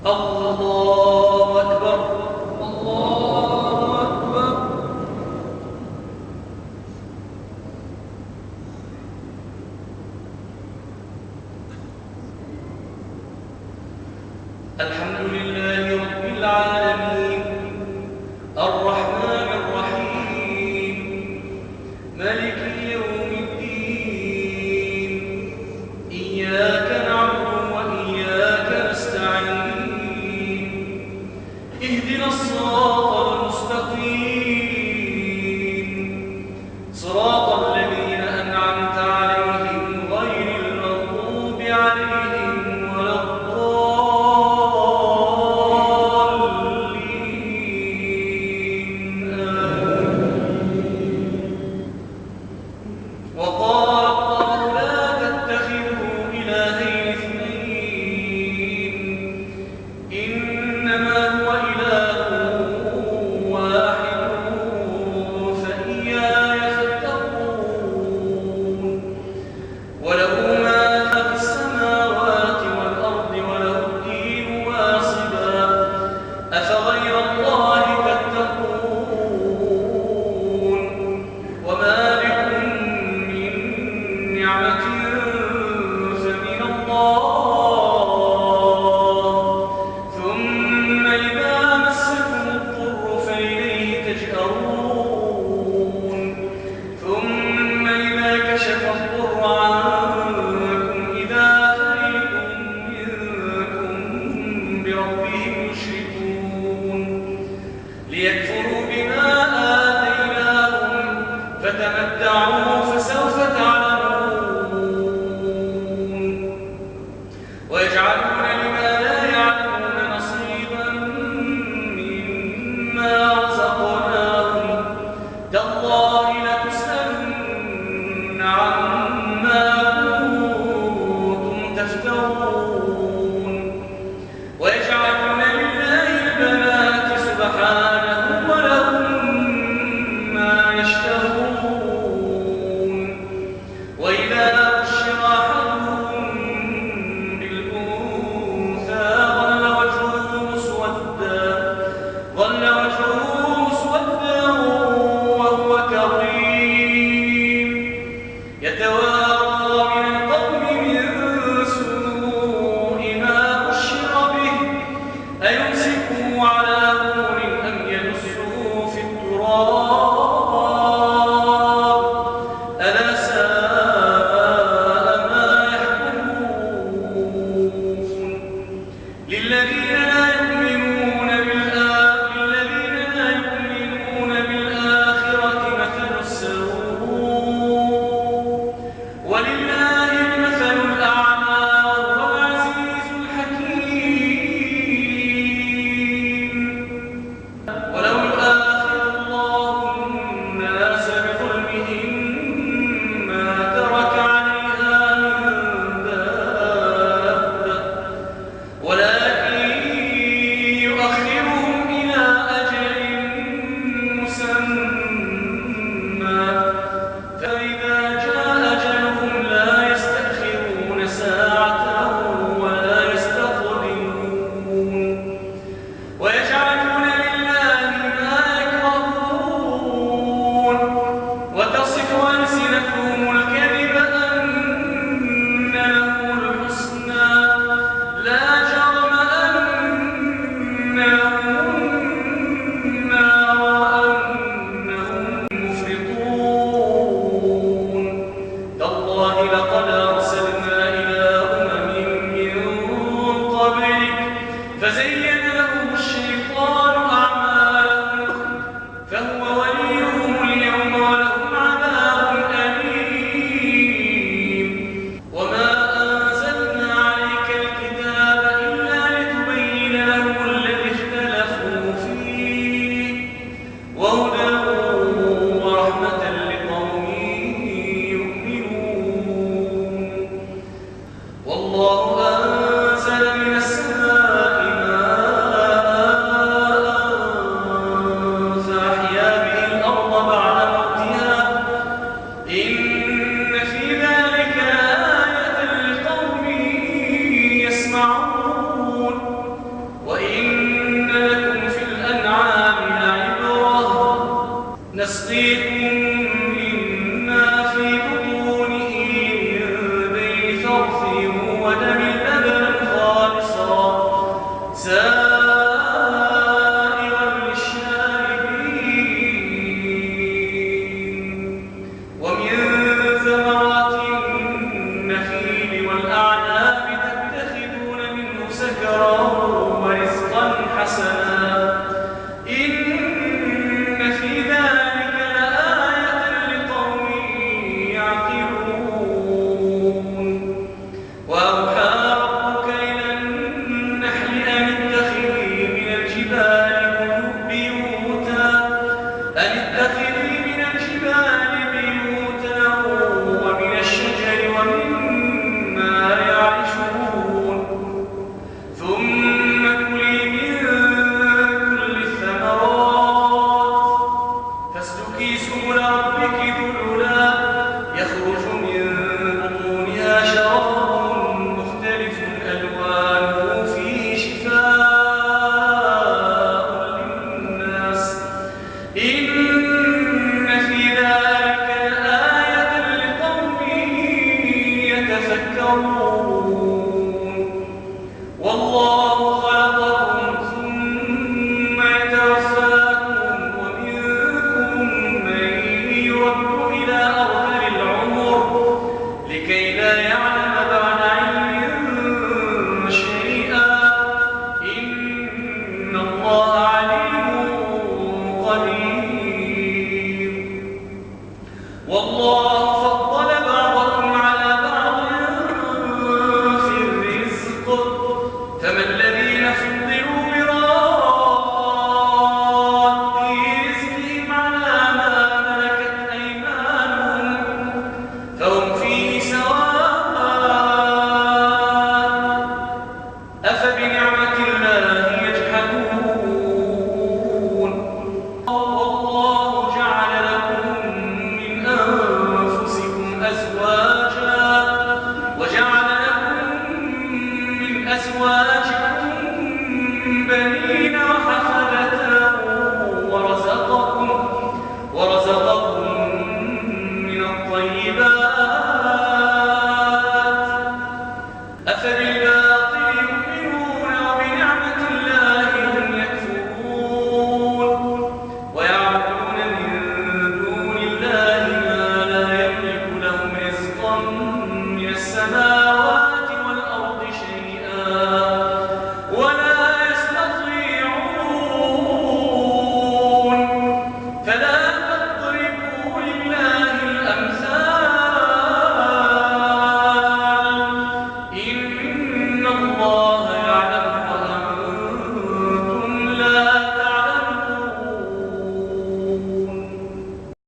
الله أكبر. الله أكبر. الحمد لله رب العالمين الرحمن الرحيم مالك يوم الدين إياك نعبد وإياك نستعين اهدنا الصراط المستقيم صراط الذين أنعمت عليهم غير المغضوب عليهم ولا الضالين آمين. وقال الله لا تتخذوا إلهين اثنين إنما هو إله واحد فإياي فاتقون وله ما في السماوات والأرض وله الدين واصبا أفغير الله تتقون وما بكم من نعمة فمن الله ثم إذا مسكم الضر فإليه تجأرون ثم إذا كشف الضر عنكم إذا فريق منكم بربهم يشركون ليكفروا بما آتيناهم فتمتعوا فسوف تعلمون ويجعلون لما لا يعلمون نصيبا مما رزقناهم تالله لتسألن عما كنتم تفترون ويجعلون لله البنات سبحانه ولهم ما يشتهون وإذا بشر أحدهم بالأنثى ظل وجهه مسودا وهو كظيم يتوارى من القوم من سوء ما بشر به أيمسكه على هون أم يدسه في التراب ألا ساء ما يحكمون للذين لا يؤمنون بالآخرة مثل السوء ولله المثل الأعلى وهو العزيز الحكيم ولو يؤاخذ الله الناس بظلمهم ما ترك عليها من دابة ولكن يؤخرهم إلى أجل مسمى فإذا جاء أجلهم لا يستأخرون ساعة ولا يستقدمون ويجعلون لله ما يكرهون وتصف ألسنتهم الكذب أن له الحسنى لا جرم أن لهم النار وأنهم مفرطون تالله لقد أرسلنا إلى أمم من قبلك فزين لهم الشيطان أعمالهم فهو وليهم اليوم ولهم عذاب أليم وما أنزلنا عليك الكتاب إلا لتبين لهم الذي اختلفوا فيه وهدى ورحمة لقوم يؤمنون والله أنزل من السماء ماء فأحيا به الأرض بعد موتها إن في ذلك لآية لقوم يسمعون أفبالباطل